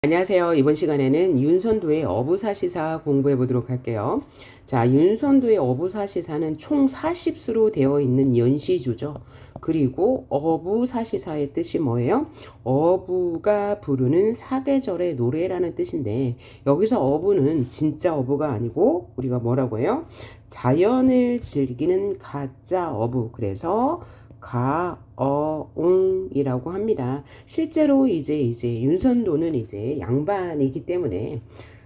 안녕하세요. 이번 시간에는 윤선도의 어부사시사 공부해 보도록 할게요. 자, 윤선도의 어부사시사는 총 40수로 되어 있는 연시조죠. 그리고 어부사시사의 뜻이 뭐예요? 어부가 부르는 사계절의 노래라는 뜻인데, 여기서 어부는 진짜 어부가 아니고 우리가 뭐라고 해요? 자연을 즐기는 가짜 어부. 그래서 가어옹이라고 합니다. 실제로 이제 윤선도는 이제 양반이기 때문에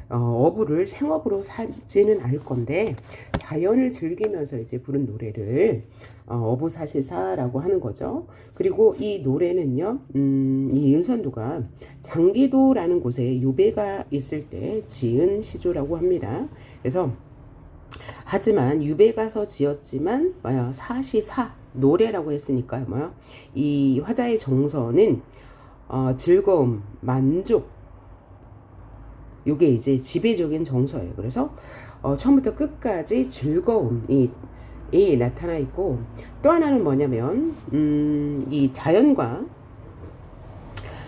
어부를 생업으로 살지는 않을 건데, 자연을 즐기면서 이제 부른 노래를 어부사시사라고 하는 거죠. 그리고 이 노래는요, 이 윤선도가 장기도라는 곳에 유배가 있을 때 지은 시조라고 합니다. 그래서 하지만 유배 가서 지었지만 사시사 노래라고 했으니까요. 이 화자의 정서는 즐거움, 만족, 요게 이제 지배적인 정서예요. 그래서 처음부터 끝까지 즐거움이 나타나 있고, 또 하나는 뭐냐면 이 자연과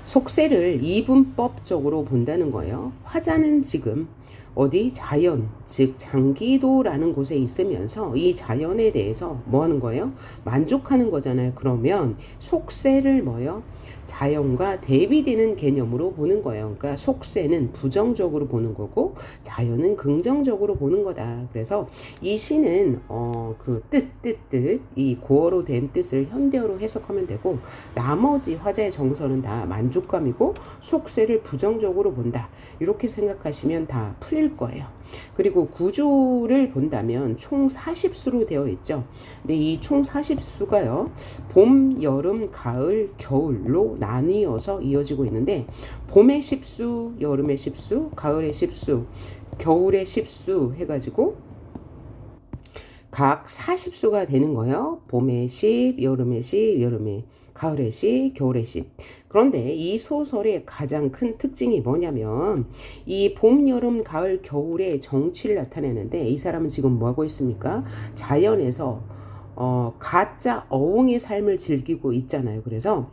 속세를 이분법적으로 본다는 거예요. 화자는 지금 어디 자연, 즉 장기도라는 곳에 있으면서 이 자연에 대해서 뭐 하는 거예요? 만족하는 거잖아요. 그러면 속세를 뭐요? 자연과 대비되는 개념으로 보는 거예요. 그러니까 속세는 부정적으로 보는 거고 자연은 긍정적으로 보는 거다. 그래서 이 시는 그 이 고어로 된 뜻을 현대어로 해석하면 되고, 나머지 화자의 정서는 다 만족감이고 속세를 부정적으로 본다. 이렇게 생각하시면 다 풀릴 거예요. 그리고 구조를 본다면 총 40수로 되어 있죠. 근데 이 총 40수가요, 봄, 여름, 가을, 겨울로 나뉘어서 이어지고 있는데, 봄의 10수, 여름의 10수, 가을의 10수, 겨울의 10수 해가지고 각 40수가 되는 거예요. 봄의 10, 여름의 10, 가을의 10, 겨울의 10. 그런데 이 소설의 가장 큰 특징이 뭐냐면, 이 봄, 여름, 가을, 겨울의 정취를 나타내는데, 이 사람은 지금 뭐 하고 있습니까? 자연에서 가짜 어옹의 삶을 즐기고 있잖아요. 그래서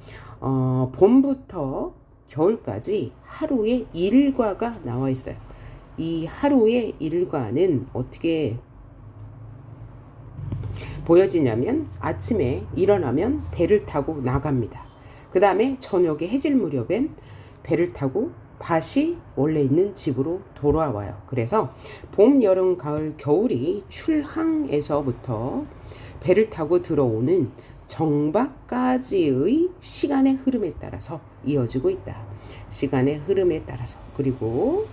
봄부터 겨울까지 하루의 일과가 나와 있어요. 이 하루의 일과는 어떻게 보여지냐면, 아침에 일어나면 배를 타고 나갑니다. 그 다음에 저녁에 해질 무렵엔 배를 타고 다시 원래 있는 집으로 돌아와요. 그래서 봄, 여름, 가을, 겨울이 출항에서부터 배를 타고 들어오는 정박까지의 시간의 흐름에 따라서 이어지고 있다. 시간의 흐름에 따라서. 그리고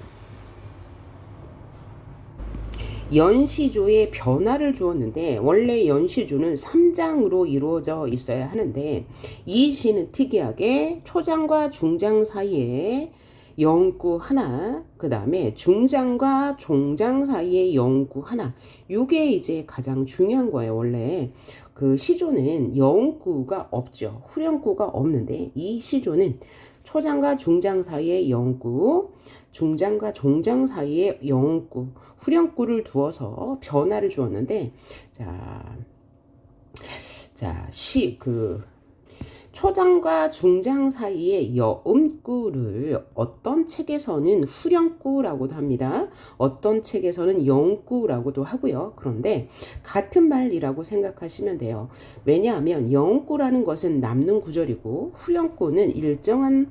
연시조의 변화를 주었는데, 원래 연시조는 3장으로 이루어져 있어야 하는데, 이 시는 특이하게 초장과 중장 사이에 영구 하나, 그 다음에 중장과 종장 사이에 영구 하나, 이게 이제 가장 중요한 거예요. 원래 그 시조는 영구가 없죠. 후렴구가 없는데, 이 시조는 초장과 중장 사이에 영구, 중장과 종장 사이에 영구, 후렴구를 두어서 변화를 주었는데, 초장과 중장 사이의 여음구를 어떤 책에서는 후렴구라고도 합니다. 어떤 책에서는 영구라고도 하고요. 그런데 같은 말이라고 생각하시면 돼요. 왜냐하면 영구라는 것은 남는 구절이고, 후렴구는 일정한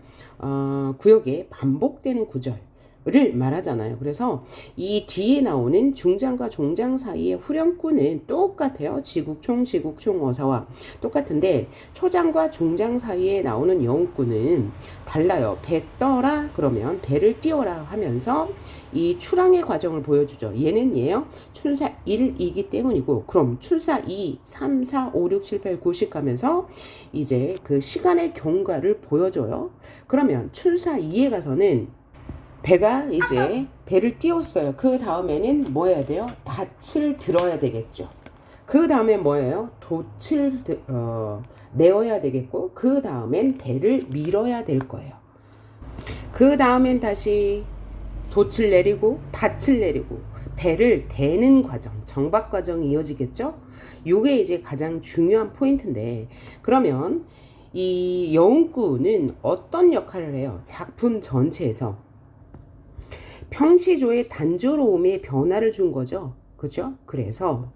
구역에 반복되는 구절 를 말하잖아요. 그래서 이 뒤에 나오는 중장과 종장 사이의 후렴구는 똑같아요. 지국총, 어사와 똑같은데, 초장과 중장 사이에 나오는 영구는 달라요. 배 떠라 그러면 배를 띄워라 하면서 이 출항의 과정을 보여주죠. 얘는 얘요, 춘사 1이기 때문이고, 그럼 춘사 2, 3, 4, 5, 6, 7, 8, 9, 10 가면서 이제 그 시간의 경과를 보여줘요. 그러면 춘사 2에 가서는 배가 이제 배를 띄웠어요. 그 다음에는 뭐 해야 돼요? 닻을 들어야 되겠죠. 그 다음에 뭐예요? 돛을 내어야 되겠고, 그 다음엔 배를 밀어야 될 거예요. 그 다음엔 다시 돛을 내리고 닻을 내리고 배를 대는 과정, 정박 과정이 이어지겠죠. 요게 이제 가장 중요한 포인트인데, 그러면 이 영구는 어떤 역할을 해요? 작품 전체에서 평시조의 단조로움에 변화를 준 거죠. 그죠? 그래서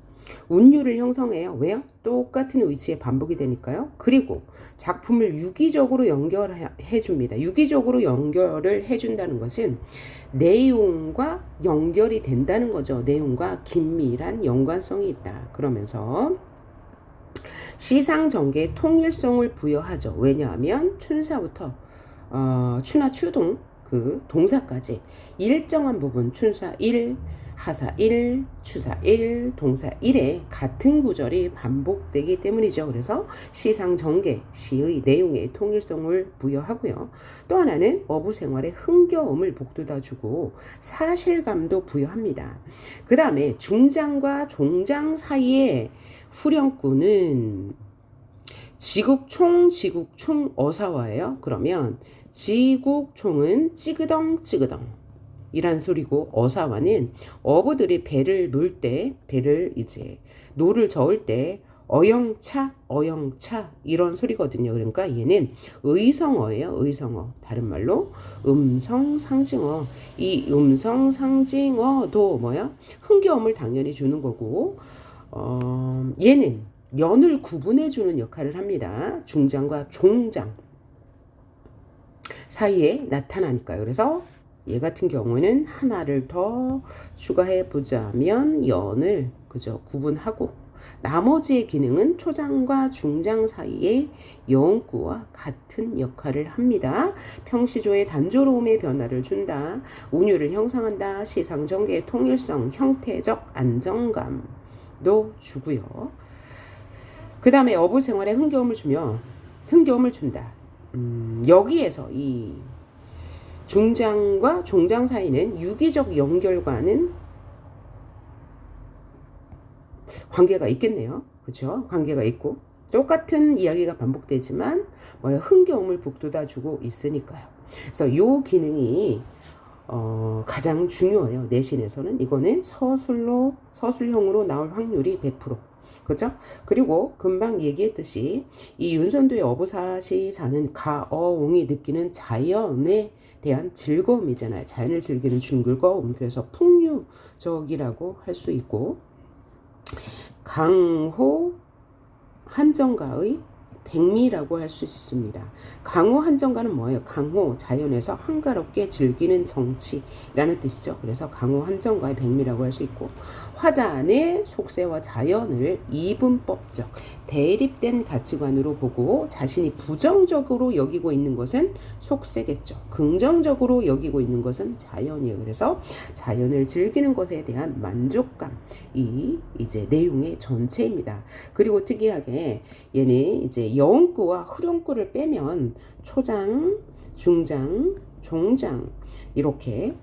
운율을 형성해요. 왜요? 똑같은 위치에 반복이 되니까요. 그리고 작품을 유기적으로 연결해 줍니다. 유기적으로 연결을 해준다는 것은 내용과 연결이 된다는 거죠. 내용과 긴밀한 연관성이 있다. 그러면서 시상전개에 통일성을 부여하죠. 왜냐하면 춘사부터 추나 추동 그 동사까지 일정한 부분 춘사 1, 하사 1, 추사 1, 동사 1에 같은 구절이 반복되기 때문이죠. 그래서 시상전개, 시의 내용에 통일성을 부여하고요. 또 하나는 어부 생활에 흥겨움을 북돋아주고 사실감도 부여합니다. 그 다음에 중장과 종장 사이에 후렴구는 지국총 어사와예요. 그러면 지국총은 찌그덩 이란 소리고 어사와는 어부들이 배를 물 때 배를 이제 노를 저을 때 어영차 이런 소리거든요. 그러니까 얘는 의성어예요. 의성어. 다른 말로 음성상징어. 이 음성상징어도 뭐야? 흥겨움을 당연히 주는 거고 얘는 연을 구분해주는 역할을 합니다. 중장과 종장 사이에 나타나니까요. 그래서 얘 같은 경우는 하나를 더 추가해 보자면 연을 그죠 구분하고 나머지의 기능은 초장과 중장 사이의 여운구와 같은 역할을 합니다. 평시조의 단조로움의 변화를 준다. 운율을 형성한다. 시상전개의 통일성, 형태적 안정감도 주고요. 그 다음에 어부 생활에 흥겨움을 준다. 여기에서 이 중장과 종장 사이는 유기적 연결과는 관계가 있겠네요. 그렇죠? 관계가 있고 똑같은 이야기가 반복되지만 흥겨움을 북돋아주고 있으니까요. 그래서 이 기능이 가장 중요해요. 내신에서는 이거는 서술형으로 나올 확률이 100%. 그죠? 그리고 금방 얘기했듯이 이 윤선도의 어부사시사는 가어옹이 느끼는 자연에 대한 즐거움이잖아요. 자연을 즐기는 즐거움. 그래서 풍류적이라고 할 수 있고 강호 한정가의 백미라고 할 수 있습니다. 강호 한정가는 뭐예요? 강호, 자연에서 한가롭게 즐기는 정치라는 뜻이죠. 그래서 강호 한정가의 백미라고 할 수 있고 화자 안에 속세와 자연을 이분법적, 대립된 가치관으로 보고 자신이 부정적으로 여기고 있는 것은 속세겠죠. 긍정적으로 여기고 있는 것은 자연이에요. 그래서 자연을 즐기는 것에 대한 만족감이 이제 내용의 전체입니다. 그리고 특이하게 얘는 이제 여운구와 후렴구를 빼면 초장, 중장, 종장 이렇게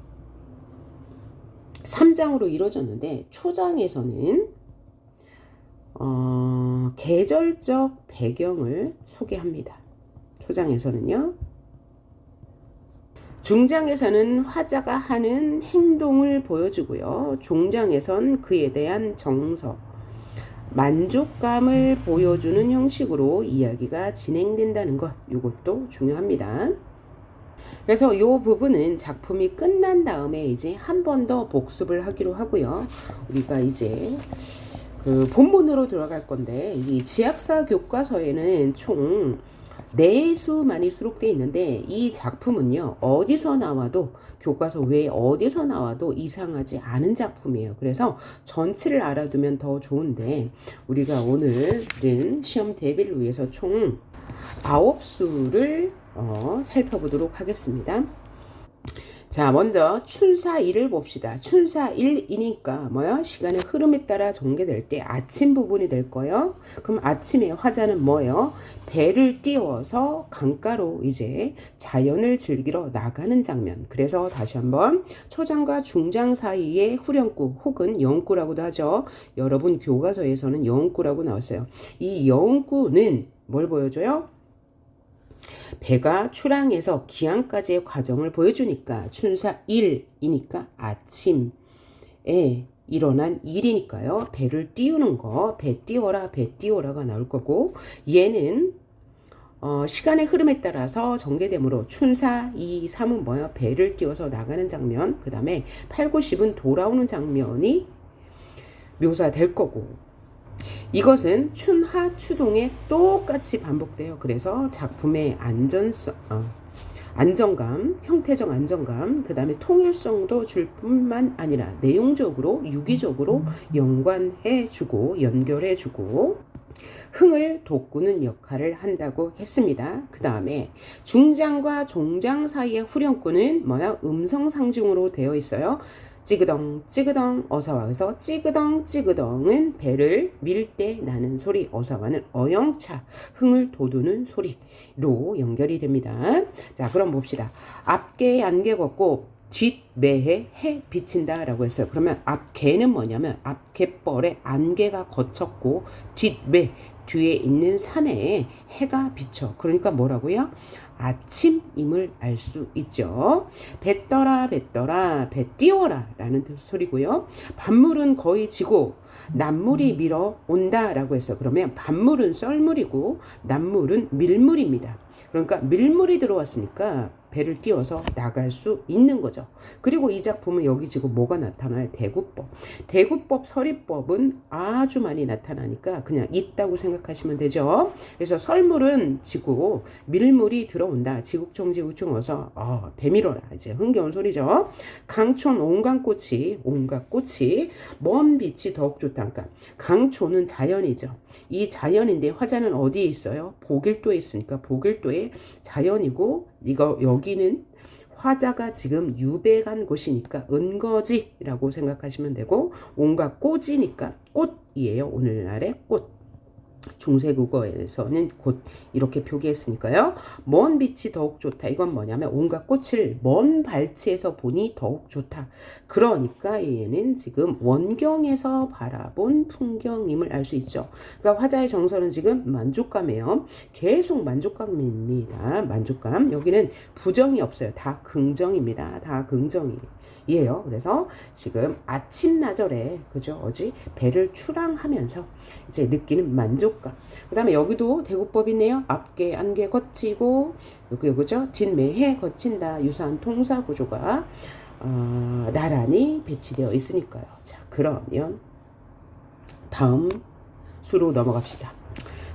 3장으로 이루어졌는데 초장에서는 계절적 배경을 소개합니다. 초장에서는요. 중장에서는 화자가 하는 행동을 보여주고요. 종장에선 그에 대한 정서, 만족감을 보여주는 형식으로 이야기가 진행된다는 것, 이것도 중요합니다. 그래서 이 부분은 작품이 끝난 다음에 이제 한 번 더 복습을 하기로 하고요. 우리가 이제 그 본문으로 들어갈 건데 이 지학사 교과서에는 총 4수만이 수록되어 있는데 이 작품은요 어디서 나와도 교과서 외에 어디서 나와도 이상하지 않은 작품이에요. 그래서 전체를 알아두면 더 좋은데 우리가 오늘은 시험 대비를 위해서 총 9수를 살펴보도록 하겠습니다. 자, 먼저 춘사 1을 봅시다. 춘사 1이니까 뭐야? 시간의 흐름에 따라 전개될 때 아침 부분이 될 거예요. 그럼 아침에 화자는 뭐예요? 배를 띄워서 강가로 이제 자연을 즐기러 나가는 장면. 그래서 다시 한번 초장과 중장 사이의 후렴구 혹은 여운구라고도 하죠. 여러분 교과서에서는 여운구라고 나왔어요. 이 여운구는 뭘 보여줘요? 배가 출항해서 기항까지의 과정을 보여주니까 춘사 1이니까 아침에 일어난 일이니까요. 배를 띄우는 거, 배 띄워라가 나올 거고 얘는 시간의 흐름에 따라서 전개되므로 춘사 2, 3은 뭐야? 배를 띄워서 나가는 장면, 그 다음에 8, 9, 10은 돌아오는 장면이 묘사될 거고, 이것은 춘하 추동에 똑같이 반복돼요. 그래서 작품의 안정감, 형태적 안정감, 그 다음에 통일성도 줄 뿐만 아니라 내용적으로, 유기적으로 연관해주고, 연결해주고, 흥을 돋구는 역할을 한다고 했습니다. 그 다음에 중장과 종장 사이의 후렴구는 뭐야? 음성 상중으로 되어 있어요. 찌그덩 찌그덩 어사와. 그래서 찌그덩 찌그덩은 배를 밀 때 나는 소리, 어사와는 어영차 흥을 돋우는 소리로 연결이 됩니다. 자, 그럼 봅시다. 앞개에 안개 걷고 뒷매에 해 비친다 라고 했어요. 그러면 앞개는 뭐냐면 앞갯벌에 안개가 걷혔고 뒷매 뒤에 있는 산에 해가 비쳐. 그러니까 뭐라고요? 아침임을 알 수 있죠. 배 떠라 배 떠라 배 띄워라 라는 소리고요. 밭물은 거의 지고 남물이 밀어 온다 라고 했어요. 그러면 밭물은 썰물이고 남물은 밀물입니다. 그러니까 밀물이 들어왔으니까 배를 띄워서 나갈 수 있는 거죠. 그리고 이 작품은 여기 지금 뭐가 나타나요? 대구법. 대구법, 서리법은 아주 많이 나타나니까 그냥 있다고 생각하시면 되죠. 그래서 설물은 지고 밀물이 들어온다. 지국청지 우청어서 배 밀어라. 이제 흥겨운 소리죠. 강촌 온갖 꽃이 먼 빛이 더욱 좋다. 그러니까 강촌은 자연이죠. 이 자연인데 화자는 어디에 있어요? 복일도에 있으니까 복일도에 자연이고 여기는 화자가 지금 유배간 곳이니까 은거지라고 생각하시면 되고 온갖 꽃이니까 꽃이에요. 오늘날의 꽃. 중세국어에서는 곧 이렇게 표기했으니까요. 먼 빛이 더욱 좋다. 이건 뭐냐면 온갖 꽃을 먼 발치에서 보니 더욱 좋다. 그러니까 얘는 지금 원경에서 바라본 풍경임을 알 수 있죠. 그러니까 화자의 정서는 지금 만족감이에요. 계속 만족감입니다. 만족감. 여기는 부정이 없어요. 다 긍정입니다. 다 긍정이에요. 그래서 지금 아침나절에 그죠? 배를 출항하면서 이제 느끼는 만족감. 그 다음에 여기도 대구법이네요. 앞개 안개 거치고 여기죠. 뒷매해 거친다. 유사한 통사 구조가 나란히 배치되어 있으니까요. 자, 그러면 다음 수로 넘어갑시다.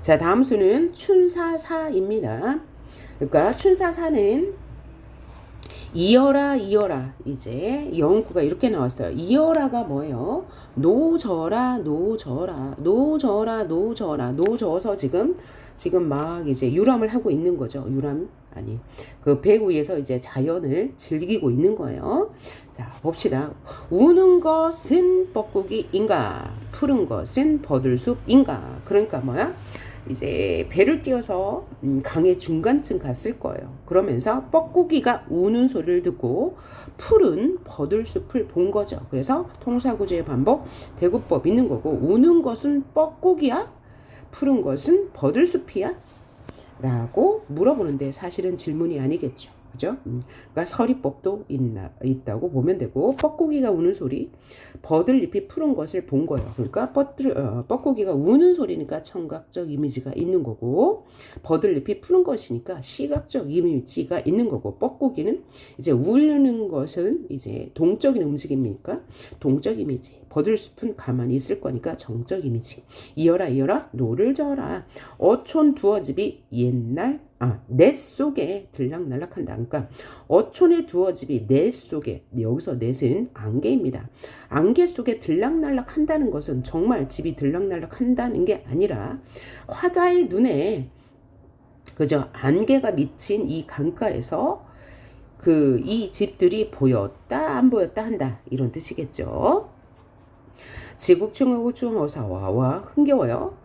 자, 다음 수는 춘사사입니다. 그러니까 춘사사는 이어라 이제 영구가 이렇게 나왔어요. 이어라가 뭐예요? 노져라 노져서 지금 막 이제 유람을 하고 있는 거죠. 유람 아니 그 배 위에서 이제 자연을 즐기고 있는 거예요. 자, 봅시다. 우는 것은 뻐꾸기인가 푸른 것은 버들숲인가. 그러니까 뭐야? 이제 배를 띄워서 강의 중간쯤 갔을 거예요. 그러면서 뻐꾸기가 우는 소리를 듣고 푸른 버들숲을 본 거죠. 그래서 통사구조의 반복, 대구법 있는 거고 우는 것은 뻐꾸기야? 푸른 것은 버들숲이야? 라고 물어보는데 사실은 질문이 아니겠죠. 그죠? 그러니까 서리법도 있다고 보면 되고 뻐꾸기가 우는 소리, 버들잎이 푸른 것을 본 거예요. 그러니까 뻐꾸기가 우는 소리니까 청각적 이미지가 있는 거고 버들잎이 푸른 것이니까 시각적 이미지가 있는 거고 뻐꾸기는 이제 우는 것은 이제 동적인 움직임이니까 동적 이미지, 버들숲은 가만히 있을 거니까 정적 이미지. 이어라 노를 저어라 어촌 두어집이 옛날 넷 속에 들락날락한다. 그러니까 어촌의 두어집이 넷 속에, 여기서 넷은 안개입니다. 안개 속에 들락날락한다는 것은 정말 집이 들락날락한다는 게 아니라 화자의 눈에 그저 안개가 미친 이 강가에서 이 집들이 보였다 안 보였다 한다 이런 뜻이겠죠. 지국충어사와 흥겨워요.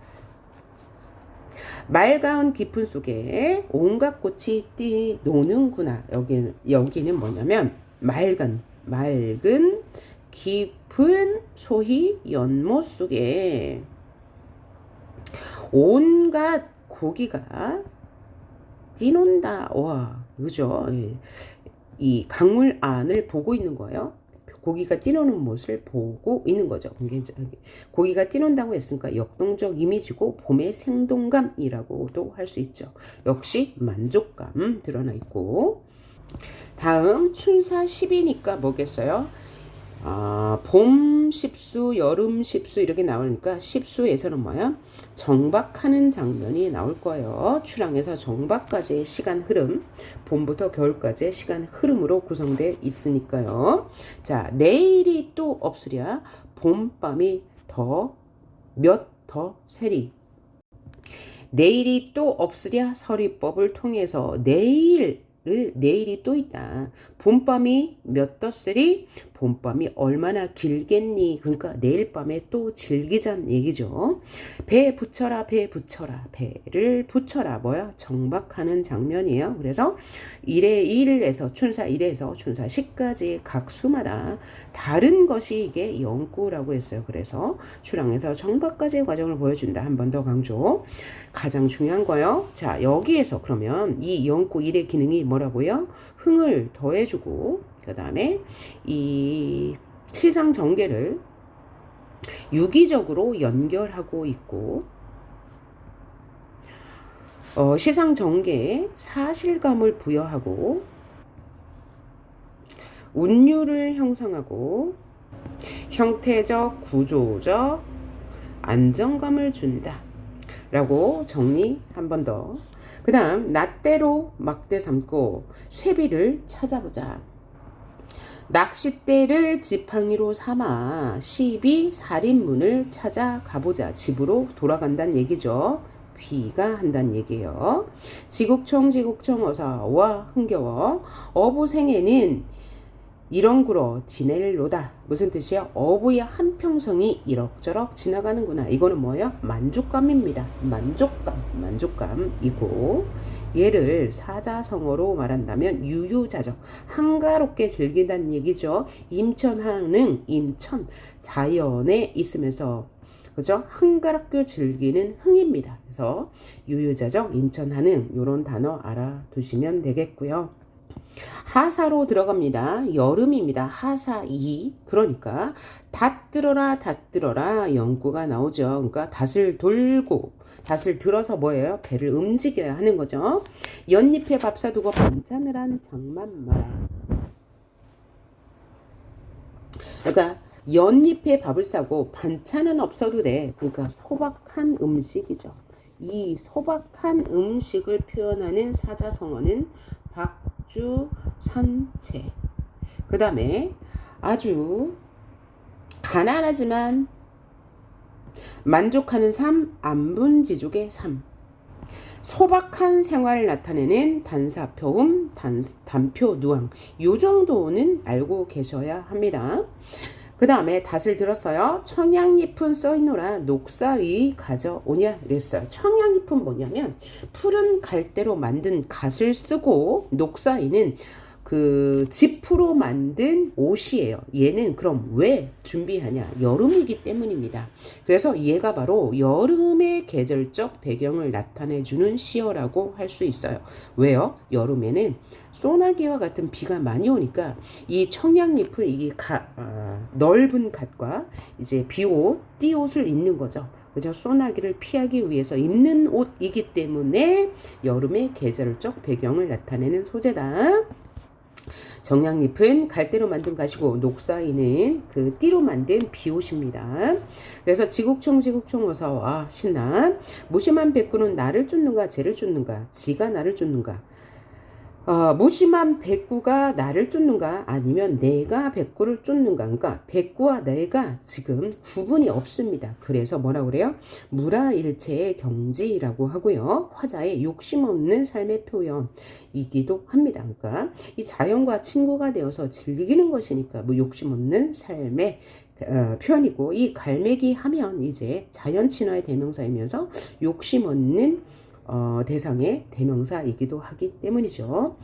맑은 깊은 속에 온갖 꽃이 노는구나. 여기는 뭐냐면 맑은 깊은 소희 연못 속에 온갖 고기가 뛰논다. 와, 그죠? 이 강물 안을 보고 있는 거예요. 고기가 뛰노는 모습을 보고 있는 거죠. 고기가 뛰논다고 했으니까 역동적 이미지고 봄의 생동감이라고도 할 수 있죠. 역시 만족감 드러나 있고, 다음 춘사 10이니까 뭐겠어요? 봄 십수, 여름 십수 이렇게 나오니까 십수에서는 뭐야? 정박하는 장면이 나올 거예요. 출항에서 정박까지의 시간 흐름, 봄부터 겨울까지의 시간 흐름으로 구성되어 있으니까요. 자, 내일이 또 없으랴 봄밤이 더 세리. 내일이 또 없으랴 서리법을 통해서 내일이 또 있다. 봄밤이 몇 덧세리? 봄밤이 얼마나 길겠니? 그러니까 내일 밤에 또 즐기자는 얘기죠. 배 붙여라, 배 붙여라, 배를 붙여라. 뭐야? 정박하는 장면이에요. 그래서 1에서 춘사 1에서 춘사 10까지 각 수마다 다른 것이 이게 영구라고 했어요. 그래서 출항에서 정박까지의 과정을 보여준다. 한 번 더 강조. 가장 중요한 거요. 자, 여기에서 그러면 이 영구 1의 기능이 뭐라고요? 흥을 더해주고, 그 다음에 이 시상 전개를 유기적으로 연결하고 있고, 시상 전개에 사실감을 부여하고, 운율을 형성하고, 형태적, 구조적 안정감을 준다 라고 정리 한 번 더. 그 다음 낫대로 막대 삼고 쇠비를 찾아보자. 낚싯대를 지팡이로 삼아 시비 살인문을 찾아 가보자. 집으로 돌아간다는 얘기죠. 귀가 한다는 얘기예요. 지국청 어사와 흥겨워 어부생에는 이렁구러 지낼로다. 무슨 뜻이야? 어부의 한평성이 이럭저럭 지나가는구나. 이거는 뭐예요? 만족감입니다. 만족감이고, 얘를 사자성어로 말한다면 유유자적, 한가롭게 즐긴다는 얘기죠. 임천하는 임천, 자연에 있으면서 그죠? 한가롭게 즐기는 흥입니다. 그래서 유유자적, 임천하는 이런 단어 알아두시면 되겠고요. 하사로 들어갑니다. 여름입니다. 하사 2. 그러니까 닷들어라 영구가 나오죠. 그러니까 닷을 들어서 뭐예요? 배를 움직여야 하는 거죠. 연잎에 밥 사두고 반찬을 한 장만 마라. 그러니까 연잎에 밥을 싸고 반찬은 없어도 돼. 그러니까 소박한 음식이죠. 이 소박한 음식을 표현하는 사자성어는 박주선체. 그 다음에 아주 가난하지만 만족하는 삶, 안분지족의 삶. 소박한 생활을 나타내는 단사표음, 단표누앙. 요 정도는 알고 계셔야 합니다. 그 다음에 닷을 들었어요. 청양잎은 써있노라 녹사위 가져오냐 이랬어요. 청양잎은 뭐냐면 푸른 갈대로 만든 갓을 쓰고, 녹사위는 그 지프로 만든 옷이에요. 얘는 그럼 왜 준비하냐? 여름이기 때문입니다. 그래서 얘가 바로 여름의 계절적 배경을 나타내주는 시어라고 할 수 있어요. 왜요? 여름에는 소나기와 같은 비가 많이 오니까 이 청양잎을 이 넓은 갓과 이제 비옷, 띠옷을 입는 거죠. 그죠? 소나기를 피하기 위해서 입는 옷이기 때문에 여름의 계절적 배경을 나타내는 소재다. 정양잎은 갈대로 만든 갓이고, 녹사이는 그 띠로 만든 비옷입니다. 그래서 지국총 어서 신나. 무심한 백구는 나를 쫓는가 쟤를 쫓는가? 지가 나를 쫓는가? 무심한 백구가 나를 쫓는가? 아니면 내가 백구를 쫓는가? 그러니까 백구와 내가 지금 구분이 없습니다. 그래서 뭐라고 그래요? 무라일체의 경지라고 하고요. 화자의 욕심 없는 삶의 표현이기도 합니다. 그러니까 이 자연과 친구가 되어서 즐기는 것이니까 뭐 욕심 없는 삶의 표현이고, 이 갈매기 하면 이제 자연 친화의 대명사이면서 욕심 없는 대상의 대명사이기도 하기 때문이죠.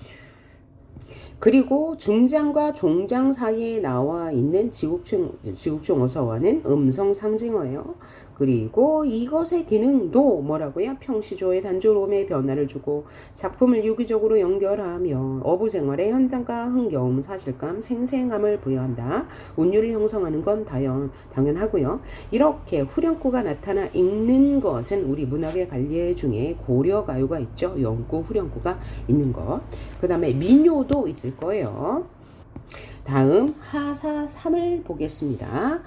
그리고 중장과 종장 사이에 나와 있는 지국종 어서와는 음성 상징어예요. 그리고 이것의 기능도 뭐라고요? 평시조의 단조로움의 변화를 주고 작품을 유기적으로 연결하며 어부 생활의 현장과 흥겨움, 사실감, 생생함을 부여한다. 운율을 형성하는 건 당연하고요. 이렇게 후렴구가 나타나 읽는 것은 우리 문학의 관례 중에 고려 가요가 있죠. 영구 후렴구가 있는 것. 그 다음에 민요도 있을 거예요. 다음 하사 3을 보겠습니다.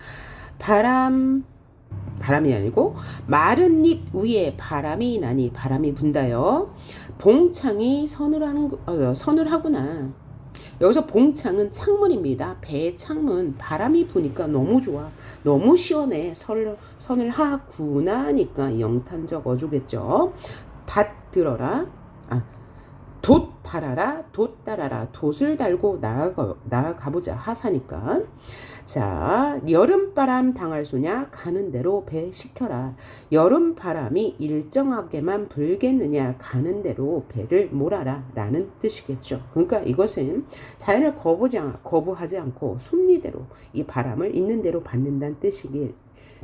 바람이 아니고 마른 잎 위에 바람이 나니 바람이 분다요. 봉창이 서늘하구나. 여기서 봉창은 창문입니다. 배 창문. 바람이 부니까 너무 좋아. 너무 시원해. 서늘하구나니까 영탄적 어조겠죠. 닷 들어라. 돛 달아라, 돛 따라라, 돛을 달고 나아가보자. 하사니까. 자, 여름바람 당할 소냐? 가는 대로 배 시켜라. 여름바람이 일정하게만 불겠느냐? 가는 대로 배를 몰아라. 라는 뜻이겠죠. 그러니까 이것은 자연을 거부하지 않고 섭리대로 이 바람을 있는 대로 받는다는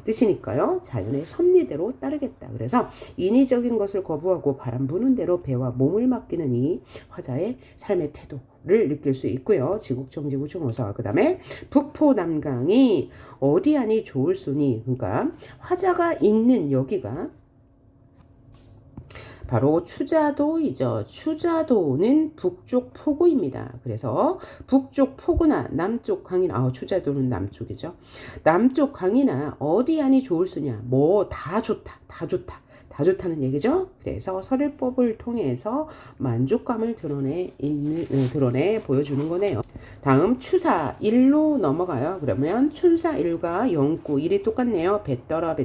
뜻이니까요. 자연의 섭리대로 따르겠다. 그래서 인위적인 것을 거부하고 바람 부는 대로 배와 몸을 맡기는 이 화자의 삶의 태도를 느낄 수 있고요. 지국청 어서. 그 다음에 북포남강이 어디하니 좋을소니. 그러니까 화자가 있는 여기가 바로 추자도이죠. 추자도는 북쪽 포구입니다. 그래서 북쪽 포구나 남쪽 강이나 추자도는 남쪽이죠. 남쪽 강이나 어디하니 좋을수냐. 뭐 다 좋다. 다 좋다는 얘기죠. 그래서 설법을 통해서 만족감을 드러내 보여주는 거네요. 다음 추사 1로 넘어가요. 그러면 춘사 1과 영구 1이 똑같네요. 배 띄워라.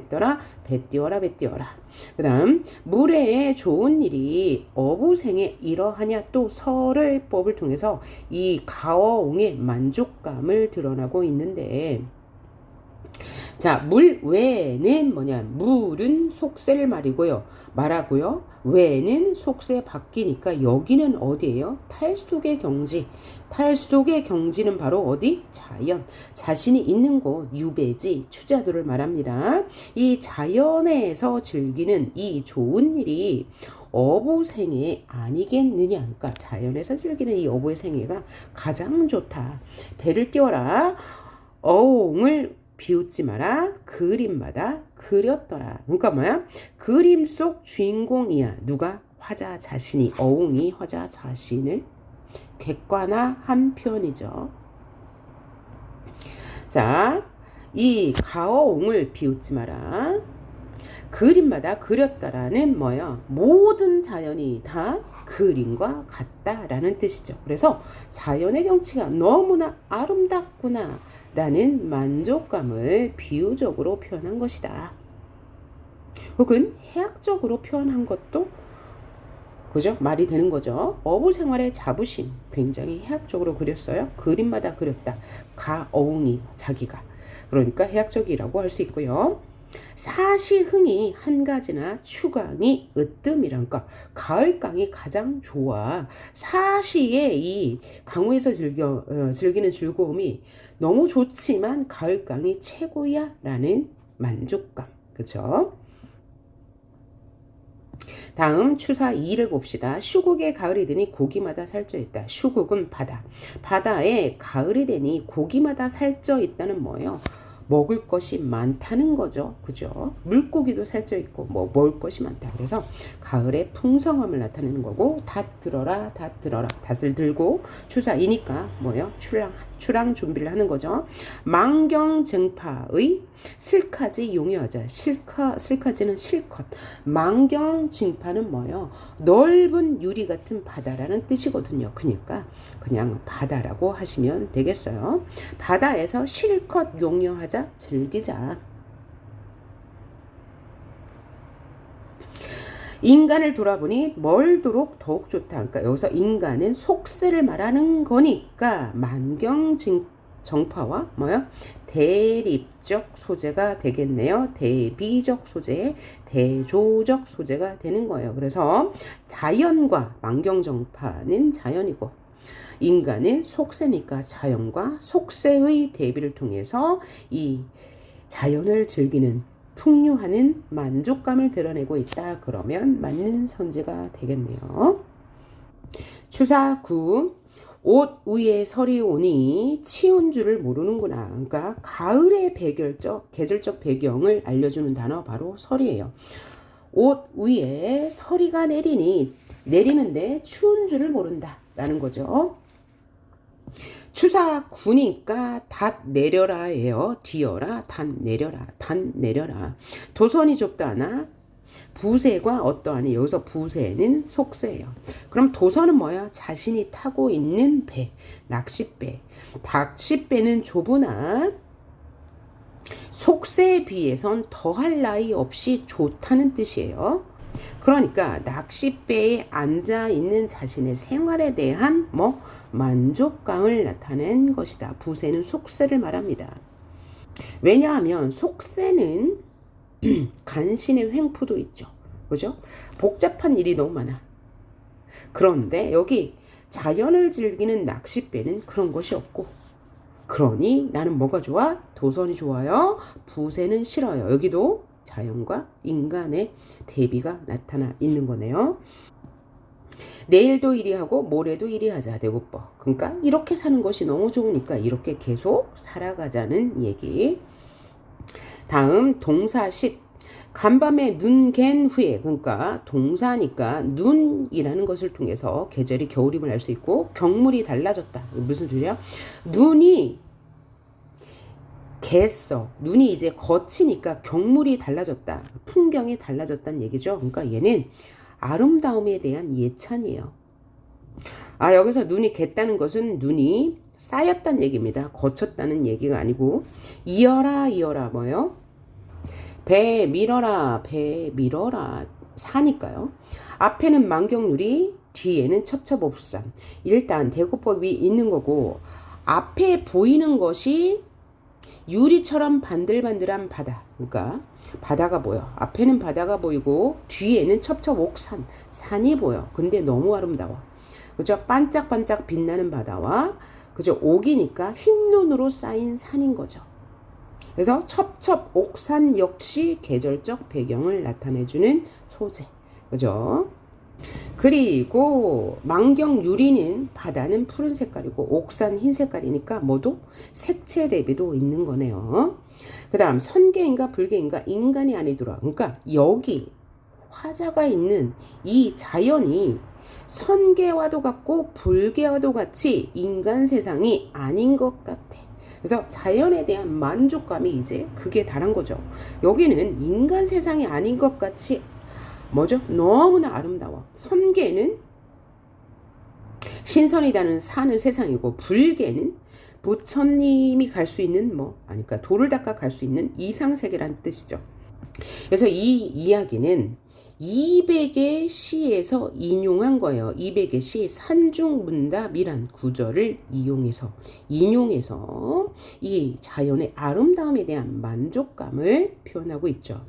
그 다음 물에 좋은 일이 어부생에 이러하냐. 또 설법을 통해서 이 가어옹의 만족감을 드러나고 있는데, 자, 물 외에는 뭐냐? 물은 속세를 말하고요. 외는 속세 바뀌니까 여기는 어디예요? 탈속의 경지. 탈속의 경지는 바로 어디? 자연. 자신이 있는 곳, 유배지, 추자도를 말합니다. 이 자연에서 즐기는 이 좋은 일이 어부생애 아니겠느냐. 그러니까 자연에서 즐기는 이 어부의 생애가 가장 좋다. 배를 띄워라. 어옹을 비웃지 마라. 그림마다 그렸더라. 그러니까 뭐야? 그림 속 주인공이야. 누가? 화자 자신이. 어옹이 화자 자신을 객관화한 표현이죠. 자, 이 가어옹을 비웃지 마라. 그림마다 그렸다라는 뭐야? 모든 자연이 다 그림과 같다라는 뜻이죠. 그래서 자연의 경치가 너무나 아름답구나 라는 만족감을 비유적으로 표현한 것이다. 혹은 해학적으로 표현한 것도 그죠? 말이 되는 거죠. 어부 생활의 자부심 굉장히 해학적으로 그렸어요. 그림마다 그렸다. 가어웅이 자기가. 그러니까 해학적이라고 할 수 있고요. 사시흥이 한 가지나 추강이 으뜸이란가. 가을강이 가장 좋아. 사시의 이 강우에서 즐기는 즐거움이 너무 좋지만 가을강이 최고야 라는 만족감. 그쵸? 다음 추사 2를 봅시다. 슈국에 가을이 되니 고기마다 살쪄 있다. 슈국은 바다. 바다에 가을이 되니 고기마다 살쪄 있다는 뭐예요? 먹을 것이 많다는 거죠. 그죠? 물고기도 살쪄 있고 뭐 먹을 것이 많다. 그래서 가을의 풍성함을 나타내는 거고, 닷 들어라. 닷을 들고 추사이니까 뭐예요? 출항 준비를 하는 거죠. 만경증파의 슬카지 용여하자. 슬카지는 실컷. 만경증파는 뭐예요? 넓은 유리 같은 바다라는 뜻이거든요. 그러니까 그냥 바다라고 하시면 되겠어요. 바다에서 실컷 용여하자. 즐기자. 인간을 돌아보니 멀도록 더욱 좋다. 그러니까 여기서 인간은 속세를 말하는 거니까 만경정파와 뭐야? 대립적 소재가 되겠네요. 대비적 소재, 대조적 소재가 되는 거예요. 그래서 자연과 만경정파는 자연이고 인간은 속세니까 자연과 속세의 대비를 통해서 이 자연을 즐기는 풍요하는 만족감을 드러내고 있다. 그러면 맞는 선지가 되겠네요. 추사 9. 옷 위에 설이 오니 치운 줄을 모르는구나. 그러니까 가을의 계절적 배경을 알려주는 단어 바로 설이에요. 옷 위에 서리가 내리는데 추운 줄을 모른다 라는 거죠. 추사 9니까 닷 내려라예요. 디어라, 닷 내려라. 도선이 좁다 하나 부세과 어떠하니, 여기서 부세는 속세예요. 그럼 도선은 뭐야? 자신이 타고 있는 배, 낚싯배. 낚싯배는 좁으나 속세에 비해선 더할 나위 없이 좋다는 뜻이에요. 그러니까 낚싯배에 앉아 있는 자신의 생활에 대한 만족감을 나타낸 것이다. 부세는 속세를 말합니다. 왜냐하면 속세는 간신의 횡포도 있죠. 그죠? 복잡한 일이 너무 많아. 그런데 여기 자연을 즐기는 낚싯배는 그런 것이 없고, 그러니 나는 뭐가 좋아? 도선이 좋아요. 부세는 싫어요. 여기도 자연과 인간의 대비가 나타나 있는 거네요. 내일도 이리 하고 모레도 이리 하자 대구법. 그러니까 이렇게 사는 것이 너무 좋으니까 이렇게 계속 살아가자는 얘기. 다음 동사 10. 간밤에 눈 갠 후에, 그러니까 동사니까 눈이라는 것을 통해서 계절이 겨울임을 알 수 있고 경물이 달라졌다. 무슨 소리야? 눈이 갰어. 눈이 이제 거치니까 경물이 달라졌다. 풍경이 달라졌다는 얘기죠. 그러니까 얘는 아름다움에 대한 예찬이에요. 여기서 눈이 갰다는 것은 눈이 쌓였다는 얘기입니다. 거쳤다는 얘기가 아니고, 이어라 뭐예요? 배 밀어라 사니까요. 앞에는 만경유리, 뒤에는 첩첩옥산. 일단 대구법이 있는 거고, 앞에 보이는 것이 유리처럼 반들반들한 바다. 그러니까 바다가 보여. 앞에는 바다가 보이고 뒤에는 첩첩옥산, 산이 보여. 근데 너무 아름다워. 그죠? 반짝반짝 빛나는 바다와, 그죠? 옥이니까 흰 눈으로 쌓인 산인 거죠. 그래서 첩첩옥산 역시 계절적 배경을 나타내주는 소재. 그죠? 그리고 만경유리는 바다는 푸른 색깔이고 옥산 흰 색깔이니까 모두 색채 대비도 있는 거네요. 그 다음 선계인가 불계인가, 인간이 아니더라. 그러니까 여기 화자가 있는 이 자연이 선계와도 같고 불계와도 같이 인간 세상이 아닌 것 같아. 그래서 자연에 대한 만족감이 이제 극에 달한 거죠. 여기는 인간 세상이 아닌 것 같이 뭐죠? 너무나 아름다워. 선계는 신선이다는 사는 세상이고, 불계는 부처님이 갈 수 있는 그러니까 돌을 닦아 갈 수 있는 이상세계란 뜻이죠. 그래서 이 이야기는 200의 시에서 인용한 거예요. 200의 시 산중문답이란 구절을 인용해서 이 자연의 아름다움에 대한 만족감을 표현하고 있죠.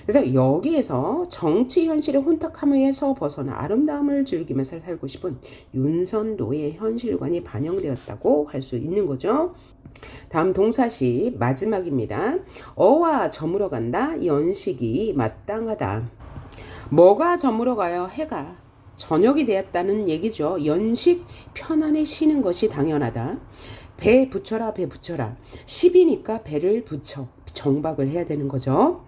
그래서 여기에서 정치 현실의 혼탁함에서 벗어나 아름다움을 즐기면서 살고 싶은 윤선도의 현실관이 반영되었다고 할 수 있는 거죠. 다음 동사시 마지막입니다. 어와 저물어 간다. 연식이 마땅하다. 뭐가 저물어 가요? 해가 저녁이 되었다는 얘기죠. 연식, 편안히 쉬는 것이 당연하다. 배 붙여라. 10이니까 배를 붙여 정박을 해야 되는 거죠.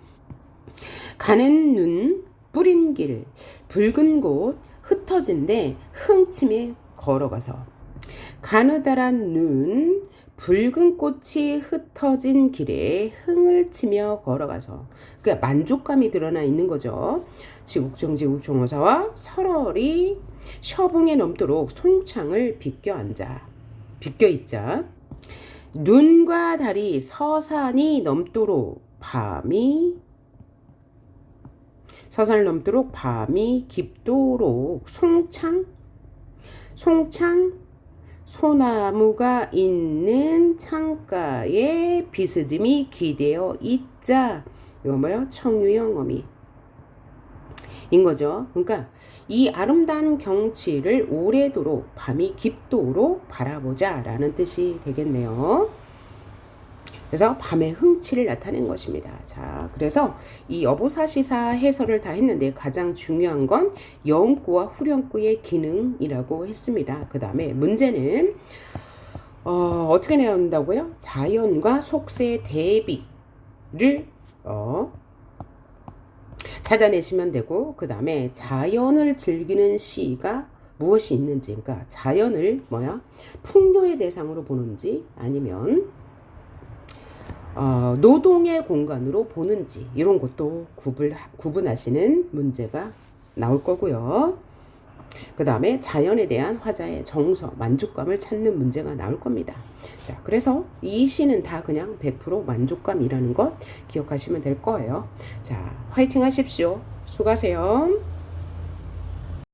가는 눈, 뿌린 길, 붉은 곳, 흩어진데 흥침에 걸어가서. 가느다란 눈, 붉은 꽃이 흩어진 길에 흥을 치며 걸어가서. 그러니까 만족감이 드러나 있는 거죠. 지국정지국정호사와 설월이 셔붕에 넘도록 송창을 비껴 있자. 눈과 달이 서산이 넘도록 서산을 넘도록 밤이 깊도록 송창 소나무가 있는 창가에 비스듬히 기대어 있자. 이거 뭐예요? 청유형 어미. 인 거죠. 그러니까 이 아름다운 경치를 오래도록 밤이 깊도록 바라보자 라는 뜻이 되겠네요. 그래서 밤의 흥치를 나타낸 것입니다. 자, 그래서 이 여보사시사 해설을 다 했는데 가장 중요한 건 여음구와 후렴구의 기능이라고 했습니다. 그 다음에 문제는 어떻게 내야 한다고요? 자연과 속세 대비를 찾아내시면 되고, 그 다음에 자연을 즐기는 시가 무엇이 있는지, 그러니까 자연을 풍요의 대상으로 보는지 아니면 노동의 공간으로 보는지 이런 것도 구분하시는 문제가 나올 거고요. 그 다음에 자연에 대한 화자의 정서, 만족감을 찾는 문제가 나올 겁니다. 자, 그래서 이 시는 다 그냥 100% 만족감이라는 것 기억하시면 될 거예요. 자, 화이팅 하십시오. 수고하세요.